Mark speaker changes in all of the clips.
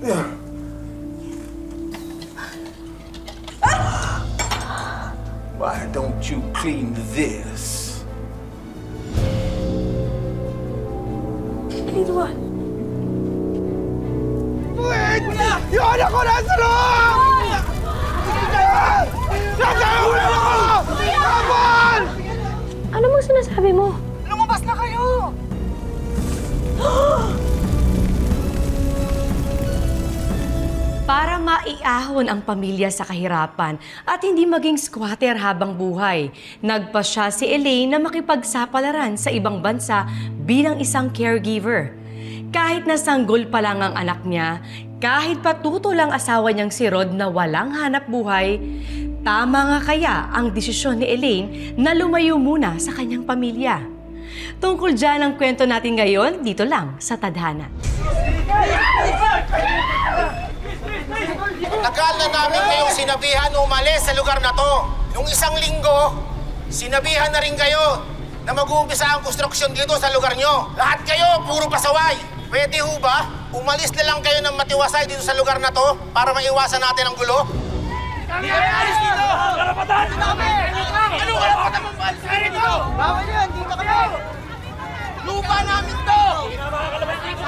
Speaker 1: Why don't you clean this?
Speaker 2: Clean what?
Speaker 3: Wait! Yung anak ko nasa loob! Nasa ulo ko! Kapal!
Speaker 2: Ano mo sinasabi mo?
Speaker 3: Lumabas na kayo!
Speaker 4: Para maiahon ang pamilya sa kahirapan at hindi maging squatter habang buhay, nagpasya si Elaine na makipagsapalaran sa ibang bansa bilang isang caregiver. Kahit nasanggol pa lang ang anak niya, kahit patuto lang asawa niyang si Rod na walang hanap buhay, tama nga kaya ang desisyon ni Elaine na lumayo muna sa kanyang pamilya. Tungkol dyan ang kwento natin ngayon, dito lang sa Tadhana.
Speaker 5: Tagal na namin kayong sinabihan na umalis sa lugar na to. Nung isang linggo, sinabihan na rin kayo na mag-uumpisa ang konstruksyon dito sa lugar nyo. Lahat kayo, puro pasaway. Pwede ho ba? Umalis na lang kayo ng matiwasay dito sa lugar na to para maiwasan natin ang gulo?
Speaker 3: Kami ay alis dito! Karapatan! Anong karapatan mong baalis kayo dito? Bawal yan! Dito kayo! Lupa namin to! Hindi na makakalabas dito!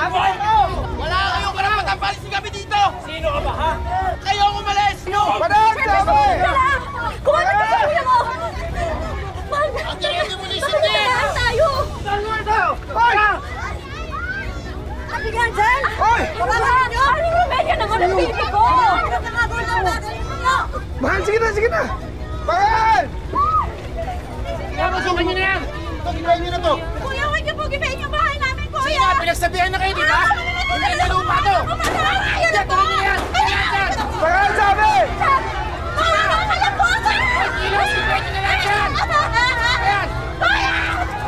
Speaker 3: Wala kayong karapatan baalis kami dito! Sino ka ba, ha? Kayo ang umalis! No! Padaan! Sabi!
Speaker 2: Kung ano ka sabi mo?
Speaker 5: Ang ganyan mo ni
Speaker 2: Bakit kailangan tayo?
Speaker 3: Saan mo ito? Hoy!
Speaker 2: Kapigan dyan!
Speaker 3: Hoy!
Speaker 2: Kapigan! Anong remedyo naman ang baby ko?
Speaker 3: Mahal, sige na! Mahal!
Speaker 5: Kaya masukan nyo na yan! Gibahin nyo na to!
Speaker 2: Kuya, huwag niyo po gibahin yung bahay namin, kuya!
Speaker 5: Sino? Pinagsabihan na kayo, di ba? Hindi na lupa to! Kaya tuloy nyo yan!
Speaker 3: Mahal, sabi!
Speaker 2: Kuya, alam po!
Speaker 5: Gibahin nyo na lang yan! Ayan!
Speaker 2: Kuya!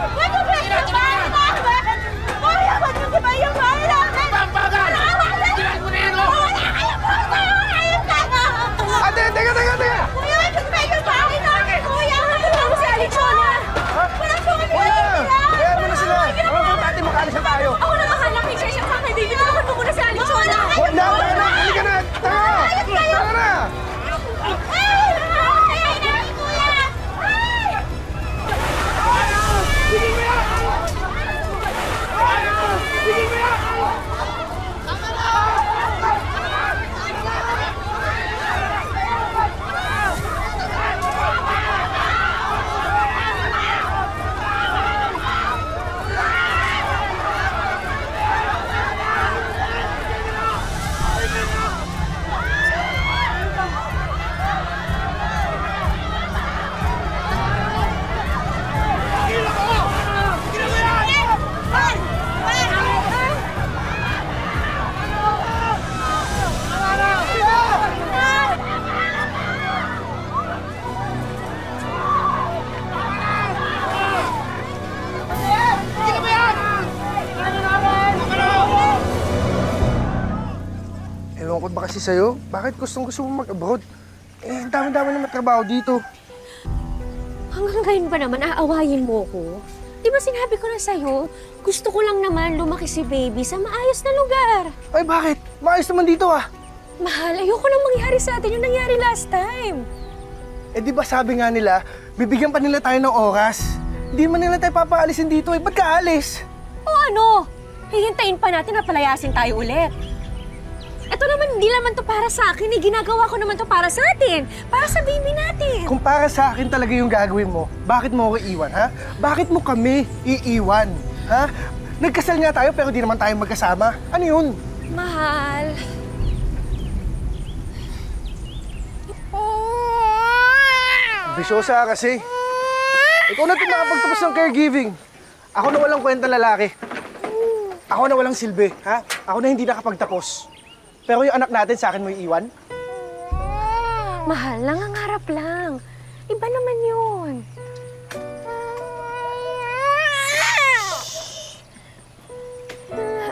Speaker 2: Huwag niyo gibahin yung bahay namin! Kuya, huwag niyo gibahin yung bahay namin!
Speaker 5: Pampagal! Gibahin mo na yan, oh!
Speaker 2: Wala kayo po! Ayun ka na!
Speaker 3: Ate, teka!
Speaker 2: Kuya, huwag niyo gibahin yung bahay namin! Kuya, wala mo si Alichona! Wala po kami
Speaker 3: Kaya mo na sila! Ang importante, makaalis na tayo!
Speaker 2: Ako na bahala kay Cheshire sa akin, baby. Tulungan mo muna si Alichona!
Speaker 3: Wala! Halika na! Tara! Tara na! Ewan ko ba kasi sa'yo? Bakit gusto mo mag-abroad? Eh, ang dami-dami na matrabaho dito.
Speaker 2: Hanggang ngayon ba naman aawayin mo ko? Di ba sinabi ko na sa'yo, gusto ko lang naman lumaki si baby sa maayos na lugar.
Speaker 3: Ay, bakit? Maayos naman dito ah.
Speaker 2: Mahal, ayoko nang mangyari sa atin yung nangyari last time.
Speaker 3: Eh, di ba sabi nga nila, bibigyan pa nila tayo ng oras? Hindi man nila tayo papaalisin dito eh. Ba't ka alis?
Speaker 2: O ano? Hihintayin pa natin na palayasin tayo ulit. Ito naman, hindi naman to para sa akin eh. Ginagawa ko naman to para sa atin. Para sa baby natin.
Speaker 3: Kung para sa akin talaga yung gagawin mo, bakit mo ako iiwan, ha? Bakit mo kami iiwan, ha? Nagkasal nga tayo pero di naman tayo magkasama. Ano yun?
Speaker 2: Mahal.
Speaker 3: Bisyosa kasi. Ikaw na ito nakapagtapos ng caregiving. Ako na walang kwentang lalaki. Ako na walang silbi, ha? Ako na hindi nakapagtapos. Pero yung anak natin sa akin mo iiwan?
Speaker 2: Mahal, nangangarap lang. Iba naman yun.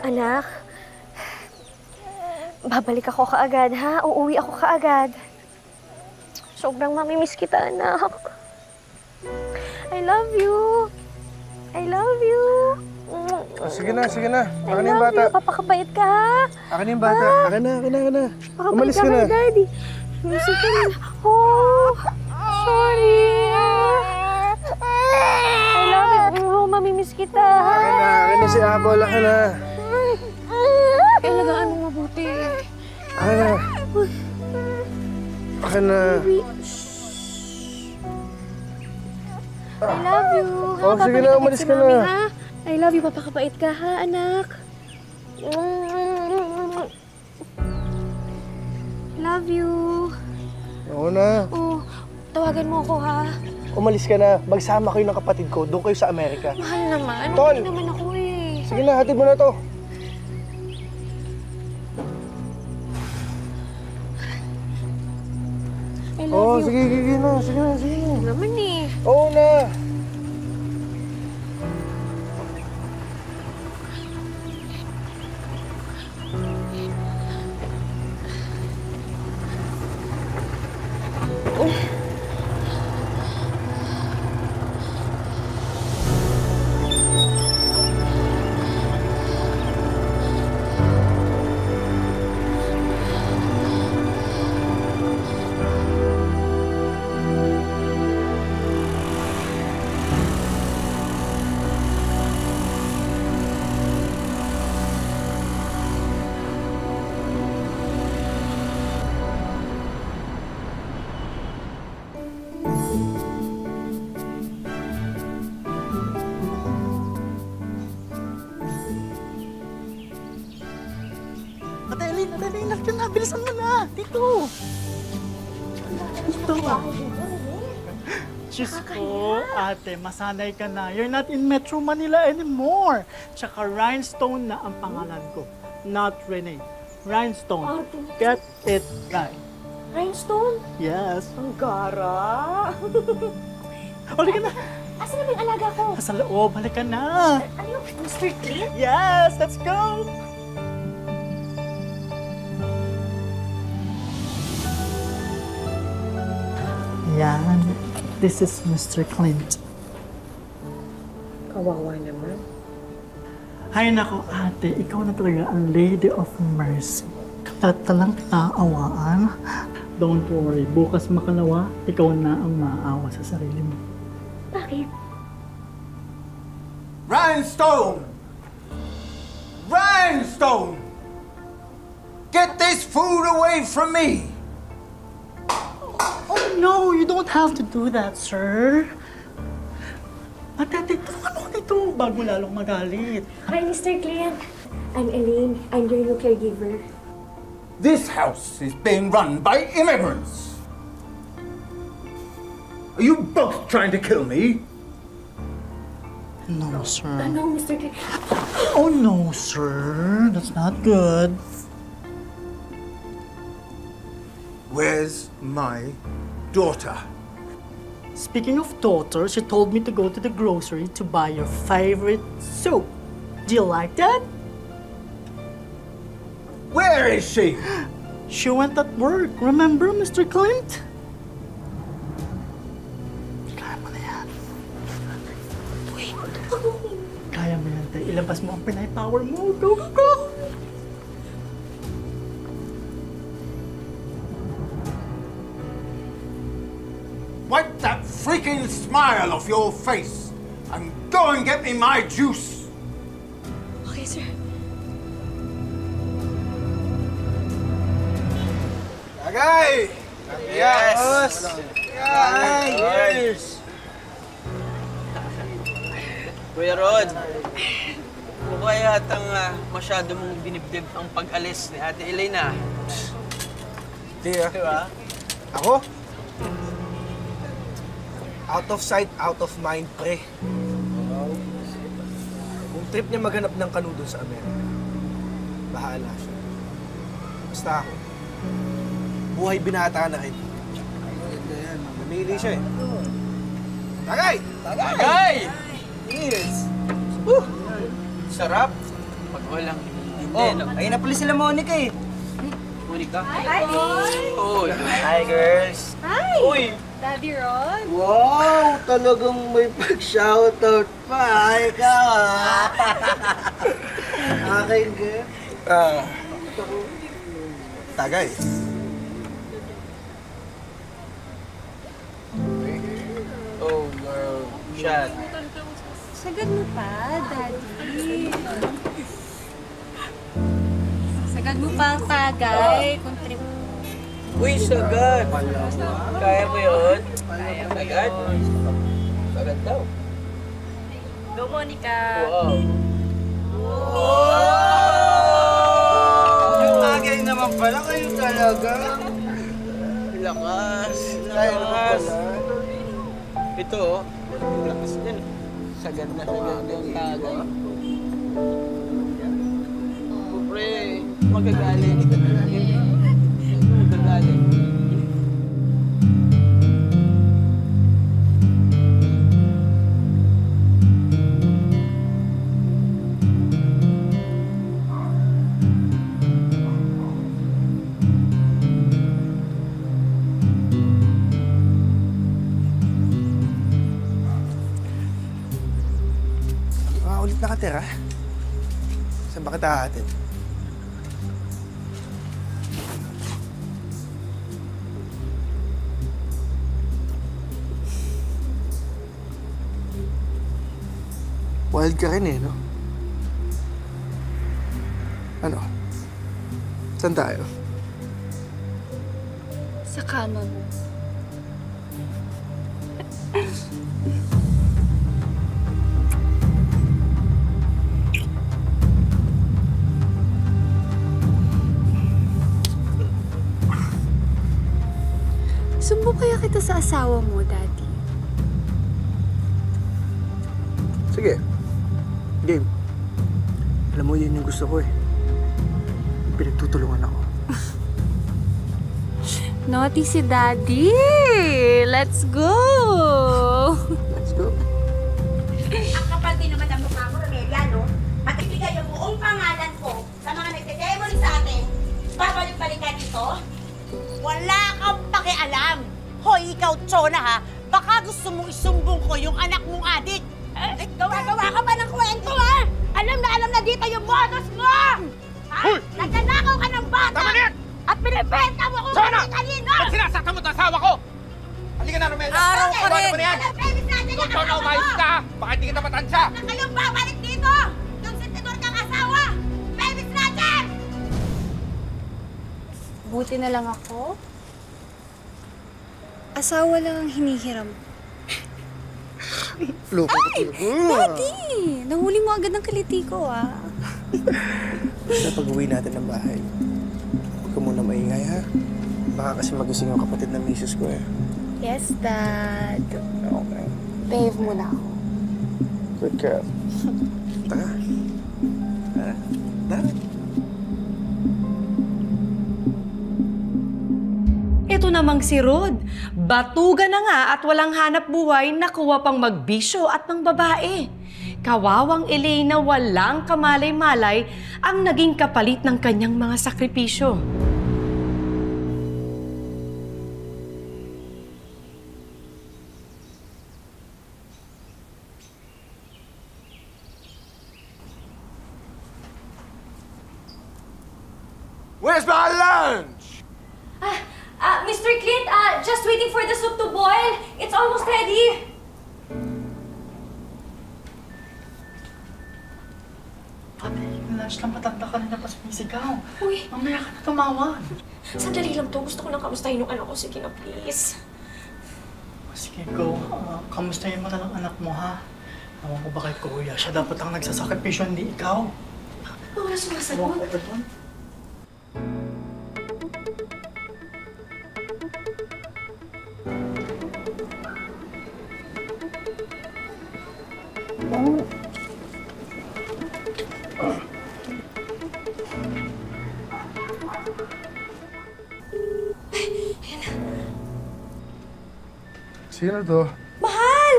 Speaker 2: Anak, babalik ako kaagad, ha? Uuwi ako kaagad. Sobrang mamimiss kita, anak. I love you. I love you.
Speaker 6: Oh, sige na, sige na.
Speaker 2: I
Speaker 6: Akin na yung
Speaker 2: love
Speaker 6: bata.
Speaker 2: you. Papakabait ka, ha?
Speaker 6: Akin na yung bata. Akin na.
Speaker 2: Pakabait
Speaker 6: Umalis
Speaker 2: ka
Speaker 6: ka na.
Speaker 2: kay Daddy. Sige na. Oh, sorry. I love you. Oh, mamimiss kita.
Speaker 6: Akin na si Apple. Akin na.
Speaker 2: Kailangan mo mabuti.
Speaker 6: Akin na. Akin na.
Speaker 2: I love you.
Speaker 6: Oh, sige na, umalis ka na.
Speaker 2: I love you. Papakabait ka, ha, anak? Love you.
Speaker 6: Oo na.
Speaker 2: Oh, tawagan mo ako, ha?
Speaker 6: Umalis ka na. Magsama kayo ng kapatid ko. Doon kayo sa Amerika.
Speaker 2: Mahal naman.
Speaker 6: Tol!
Speaker 2: Okay naman ako, eh.
Speaker 6: Sige na, hatid mo na to.
Speaker 2: I love
Speaker 6: Oh,
Speaker 2: you.
Speaker 6: sige na. Sige na.
Speaker 2: Naman, eh.
Speaker 6: Oo na.
Speaker 3: Ate, ingat ka na. Bilisan mo na. Dito. Diyos ko, ate, masanay ka na. You're not in Metro Manila anymore. Tsaka Rhinestone na ang pangalan ko. Not Renee. Rhinestone. Get it right.
Speaker 2: Rhinestone?
Speaker 3: Yes.
Speaker 2: Ang gara.
Speaker 3: Halika na.
Speaker 2: Asan na ba yung alaga ko?
Speaker 3: Sa loob, halika na.
Speaker 2: Ano yung Mr. Clint?
Speaker 3: Yes, let's go. Yan. This is Mr. Clint.
Speaker 2: Kawawa naman.
Speaker 3: Hay nako, ate, ikaw na talaga ang Lady of Mercy. Katalang taawaan. Don't worry, bukas makalawa, ikaw na ang maawa sa sarili mo.
Speaker 2: Bakit?
Speaker 1: Rhinestone! Rhinestone! Get this food away from me!
Speaker 3: Oh no, you don't have to do that, sir. Ate, tulungan mo dito bago lalong magalit.
Speaker 2: Hi, Mr. Clint. I'm Elaine. I'm your new caregiver.
Speaker 1: This house is being run by immigrants. Are you both trying to kill me?
Speaker 3: No, sir.
Speaker 2: No, Mr. Clint.
Speaker 3: Oh no, sir. That's not good.
Speaker 1: Where's my daughter?
Speaker 3: Speaking of daughter, she told me to go to the grocery to buy your favorite soup. Do you like that?
Speaker 1: Where is she?
Speaker 3: She went at work. Remember, Mr. Clint? Kaya mo na yan. Kaya mo yan, te. Ilabas mo ang Pinay power mo. Go, go, go!
Speaker 1: Wipe that freaking smile off your face and go and get me my juice.
Speaker 2: Okay, sir.
Speaker 6: Agay! Yes!
Speaker 7: Yes! Kuya Rod, mukha yatang masyado mong binibdib ang pag-alis ni Ate Elena.
Speaker 6: Di ah.
Speaker 7: Diba?
Speaker 6: Ako? Out of sight, out of mind, pre. Kung trip niya maghanap ng kanu doon sa Amerika, bahala siya. Basta ako, buhay binata na rin. Namili siya eh. Tagay!
Speaker 7: Tagay! Yes! Sarap. Pag walang hindi, no?
Speaker 8: Ayun na pala sila Monica eh.
Speaker 7: Monica? Hi, boy! Uy!
Speaker 8: Hi, girls.
Speaker 2: Hi!
Speaker 7: Uy!
Speaker 2: Daddy Rod?
Speaker 3: Wow! Talagang may pag-shoutout pa. Ikaw, ha? Akin, girl.
Speaker 6: Tagay.
Speaker 7: Oh, girl. Shot.
Speaker 2: Sagad mo pa, Daddy. Sagad mo pa ang tagay.
Speaker 7: Uy, sagad. Kaya mo yun? Sagad? Sagad daw.
Speaker 2: Go, Monica.
Speaker 7: Wow.
Speaker 3: Yung tagay naman pala kayo talaga.
Speaker 7: Lakas.
Speaker 3: Kaya naman
Speaker 7: Lakas.
Speaker 3: pala.
Speaker 7: Ito, oh. Lakas yan. Sagad na sagad yung tagay. Pre, magagaling. Magagaling.
Speaker 6: Ulit nakatira. Saan ba kita hahatid? Wild ka rin eh, no? Ano? Saan tayo?
Speaker 2: Sa kama mo. Sumbong kaya kita sa asawa mo, Daddy?
Speaker 6: Sige. Game. Alam mo, yun yung gusto ko eh. Pinagtutulungan ako.
Speaker 2: Naughty si Daddy! Let's go!
Speaker 6: Let's go.
Speaker 8: Ang kapal din naman ang mukha mo, Romelia, no? Matibigay ang buong pangalan ko sa mga nagdedemony sa atin. Babalik-balikan dito? Wala kang pakialam. Hoy, ikaw, Chona, ha? Baka gusto mong isumbong ko yung anak mong adik. Gawa-gawa ka pa ng kwento, ha? Alam na dito yung modus mo! Ha? Nagnanakaw ka ng bata!
Speaker 5: Tama na yan!
Speaker 8: At pinibenta mo kung
Speaker 5: Chona!
Speaker 8: kanino!
Speaker 5: Ba't sinasaktan mo ito asawa ko? Halika na, Romelia.
Speaker 8: Araw ka rin!
Speaker 5: Ano yan? Ikaw, Chona, umayos ka! Baka hindi kita matansya!
Speaker 8: Na kayong babalik dito! Yung sentidor kang asawa! Baby snatcher!
Speaker 2: Buti na lang ako. Asawa lang ang hinihiram.
Speaker 6: Loko ko talaga.
Speaker 2: Daddy! Nahuli mo agad ng kiliti ko, ah.
Speaker 6: Basta pag-uwi natin ng bahay, huwag ka muna maingay, ha? Baka kasi magising yung kapatid ng misis ko, eh.
Speaker 2: Yes, Dad.
Speaker 6: Okay.
Speaker 2: Behave muna ako.
Speaker 6: Good girl. Tara. Tara. Tara.
Speaker 4: Ito namang si Rod. Batugan na nga at walang hanap buhay, nakuha pang magbisyo at ng babae. Kawawang Elena walang kamalay-malay ang naging kapalit ng kanyang mga sakripisyo.
Speaker 1: Where's my lunch?
Speaker 2: Mr. Clint, just waiting for the soup to boil. It's almost ready.
Speaker 9: Ate, yung lunch lang matanda ka na pa sumisigaw.
Speaker 2: Uy,
Speaker 9: Mamaya ka na tumawag.
Speaker 2: sandali lang to. Gusto ko lang kamustahin yung anak ko. Sige na, please.
Speaker 9: Sige, go. Kamustahin mo na ng anak mo, ha? Ewan ko ba kay Kuya? Siya dapat ang nagsasakripisyo, hindi ikaw.
Speaker 2: Wala
Speaker 9: Ewan
Speaker 2: sumasagot.
Speaker 9: ko ba doon?
Speaker 6: Sino to?
Speaker 2: Mahal!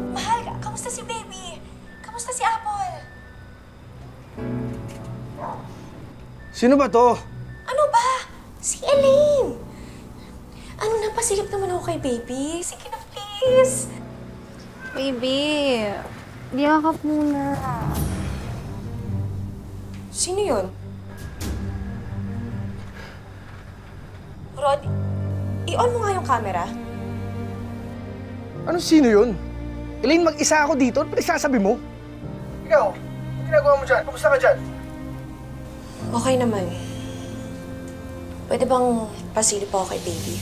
Speaker 2: Mahal, kamusta si baby? Kamusta si Apple?
Speaker 6: Sino ba to?
Speaker 2: Ano ba? Si Elaine! Ano na, pasilip naman ako kay baby. Sige na, please. Baby, yakap muna. Sino yun? Rod, i-on mo nga yung camera.
Speaker 6: Ano sino yun? Elaine, mag-isa ako dito. Ano pinagsasabi mo? Ikaw, ano ginagawa mo dyan? Kumusta ka dyan?
Speaker 2: Okay naman. Pwede bang pasilip ako kay baby?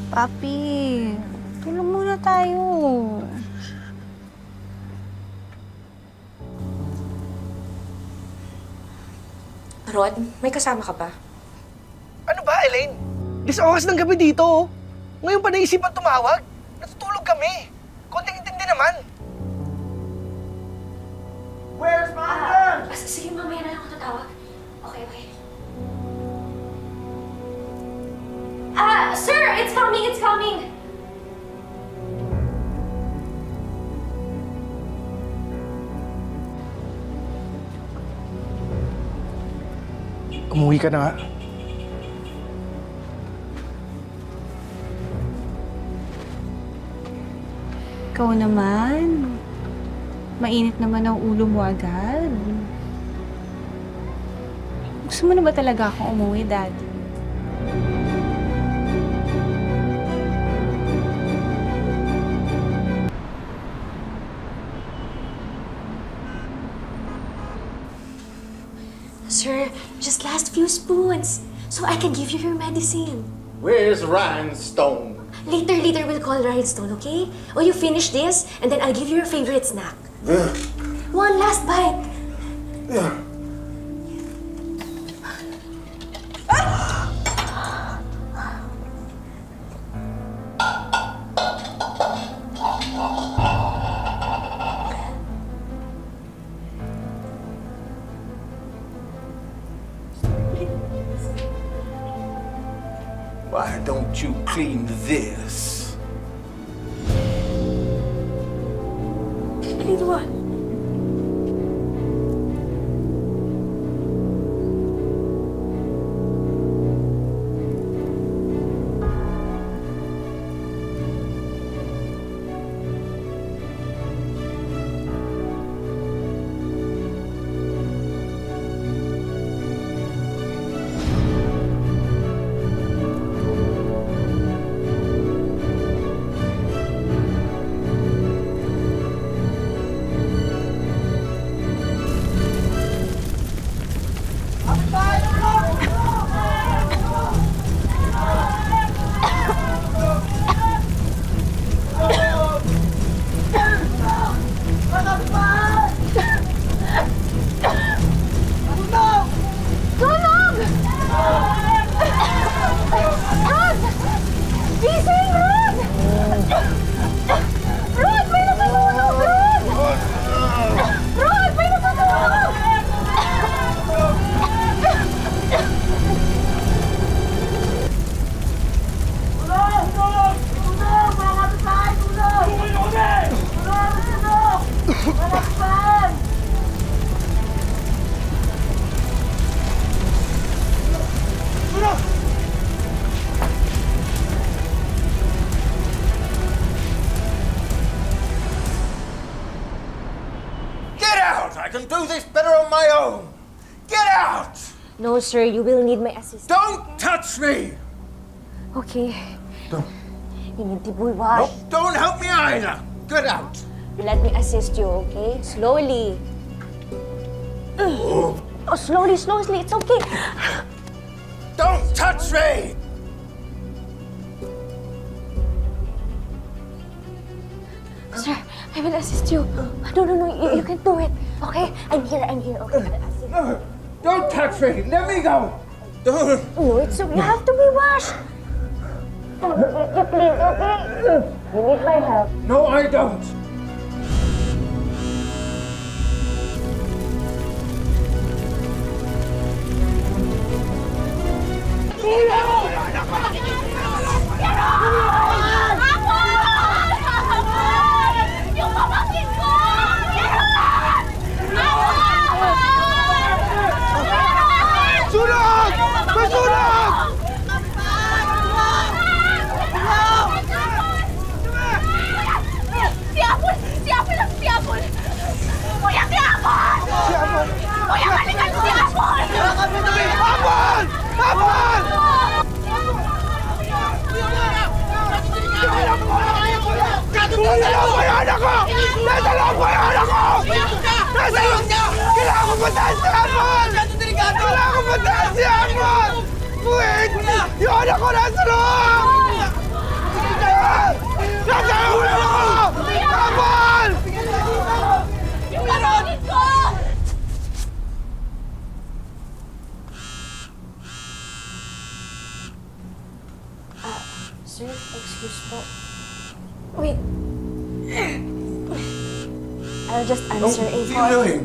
Speaker 10: Papi, tulong muna tayo.
Speaker 2: Rod, may kasama ka ba?
Speaker 6: Ano ba, Elaine? 10 oras ng gabi dito, oh. Ngayon pa naisipan tumawag? Natutulog kami. Konting intindi naman.
Speaker 1: Where's my gun?
Speaker 2: Sige, mamaya na lang ako tatawag. Okay. Sir, it's coming!
Speaker 6: Umuwi ka na nga.
Speaker 10: Ikaw naman. Mainit naman ang ulo mo agad. Gusto mo na ba talaga akong umuwi, Daddy?
Speaker 2: Sir, just last few spoons, so I can give you your medicine.
Speaker 1: Where's Rhinestone?
Speaker 2: Later we'll call Rhinestone, okay? Or you finish this, and then I'll give you your favorite snack. One last bite.
Speaker 1: Why don't you clean this?
Speaker 2: Clean what?
Speaker 1: I can do this better on my own. Get out!
Speaker 2: No, sir. You will need my assistance.
Speaker 1: Don't touch me!
Speaker 2: Okay.
Speaker 1: Don't.
Speaker 2: You need to be washed.
Speaker 1: No, don't help me either. Get out.
Speaker 2: Let me assist you, okay? Slowly. Oh, slowly. It's okay.
Speaker 1: Don't touch me!
Speaker 2: Sir, I will assist you. No. You can do it. Okay? I'm here. Okay, I'll assist you.
Speaker 1: No, don't touch me. Let me go. Don't.
Speaker 2: No, it's okay. You have to be washed. Don't get you clean, okay? You need my help.
Speaker 1: No, I don't.
Speaker 3: Tulong niyo! Kailangan ko puntahan si Apple! Kailangan ko puntahan si Apple! Wait! Yung anak ko nasa loob! Nasa ulo ko! Apple!
Speaker 2: Yung kapatid ko! Sir, excuse po. Wait. I'll just answer a call.
Speaker 1: What are you doing?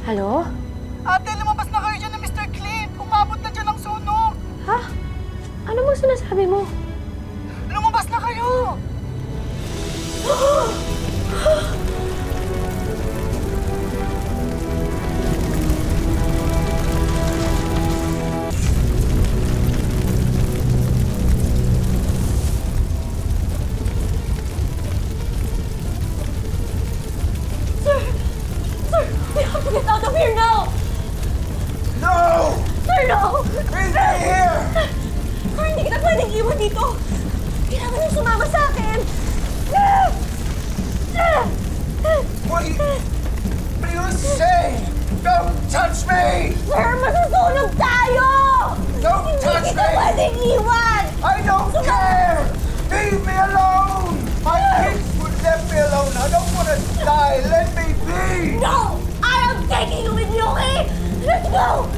Speaker 2: Hello?
Speaker 9: Ate, lumabas na kayo dyan ni Mr. Clint. Umabot na dyan ang sunog.
Speaker 2: Ha? Ano bang sinasabi mo?
Speaker 9: Lumabas na kayo!
Speaker 2: We have to get out of here now!
Speaker 1: No!
Speaker 2: Sir, no!
Speaker 1: Stay here!
Speaker 2: Sir, hindi kita pwedeng iwan dito! Kailangan nang sumama sa akin!
Speaker 1: What do you say? Don't touch me!
Speaker 2: Sir, masusunog tayo!
Speaker 1: Don't touch
Speaker 2: Hindi kita
Speaker 1: me!
Speaker 2: pwedeng iwan!
Speaker 1: I don't care! Leave me alone! My kids would let me alone. I don't want to die. Let me be!
Speaker 2: No! I am taking you with me, okay? Let's go!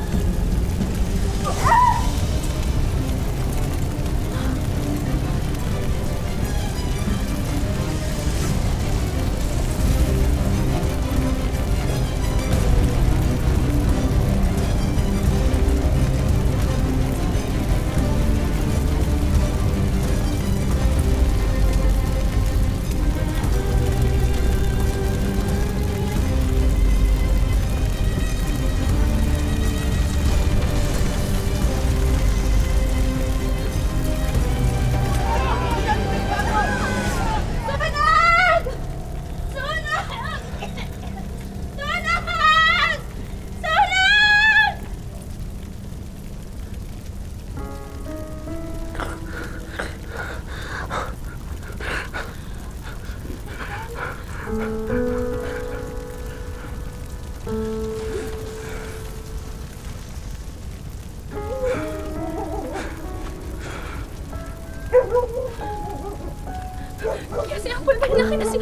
Speaker 2: Kasi Apple, may laki na si...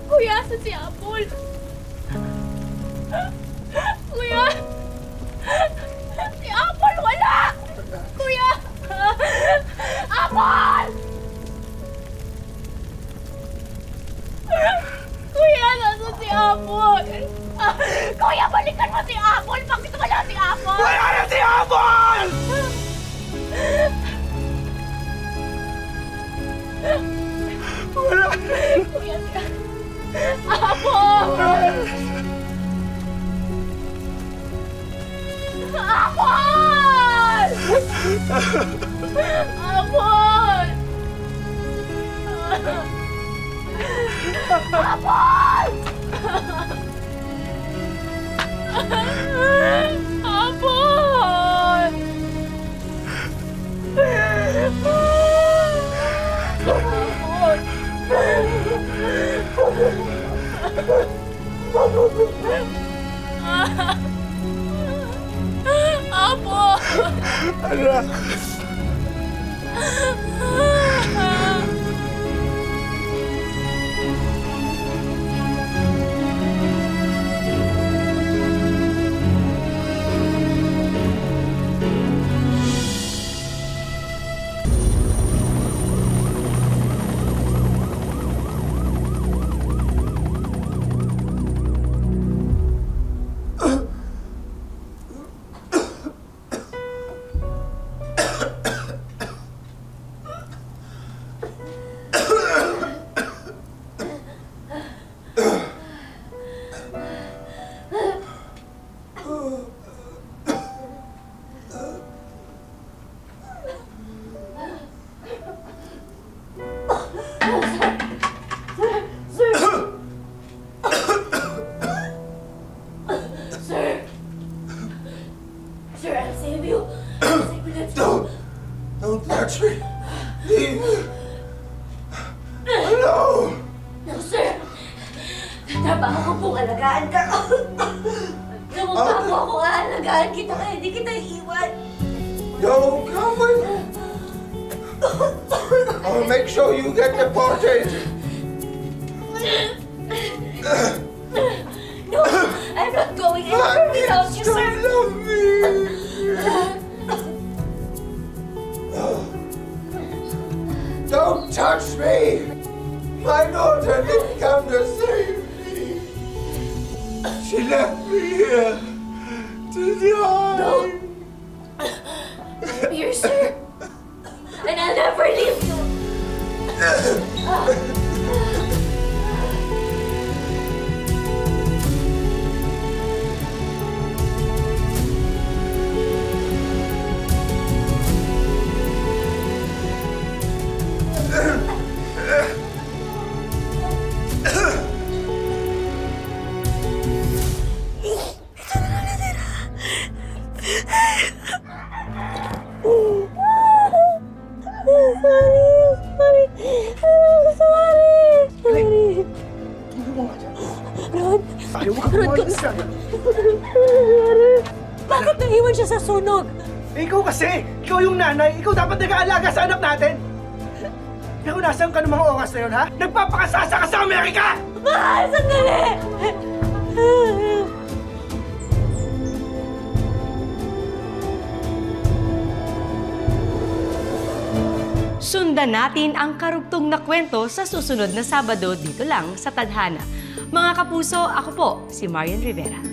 Speaker 2: Kuya, asan si Apple? Kuya! Si Apple, wala! Kuya! Apple! Kuya, nasa si Apple? Kuya, balikan mo si Apple! Bakit wala si Apple?
Speaker 3: Wala na si Apple! Wala na!
Speaker 2: Kuya, si Apple! Apple! Apple! Apple! Apple!
Speaker 3: Anak!
Speaker 1: touch me! Leave me alone!
Speaker 8: No, sir. Trabaho ko pong alagaan ka. Namumpa ko ako aalagaan kita kaya hindi kita iiwan.
Speaker 1: Don't come with me! I'll make sure you get deported!
Speaker 8: No, I'm not going anywhere without you, sir.
Speaker 1: Love me! Don't touch me! My daughter didn't come to save me. She left me here to die.
Speaker 8: No. I'm here, sir. And I'll never leave you.
Speaker 2: Bakit naiwan siya sa sunog?
Speaker 6: Ikaw kasi! Ikaw yung nanay! Ikaw dapat nag-aalaga sa anak natin! Ikaw, nasaan ka ng mga oras na yun, ha? Nagpapakasasa ka sa Amerika!
Speaker 2: Mahal, sandali!
Speaker 4: Sundan natin ang karugtong na kwento sa susunod na Sabado dito lang sa Tadhana. Mga kapuso, ako po si Marian Rivera.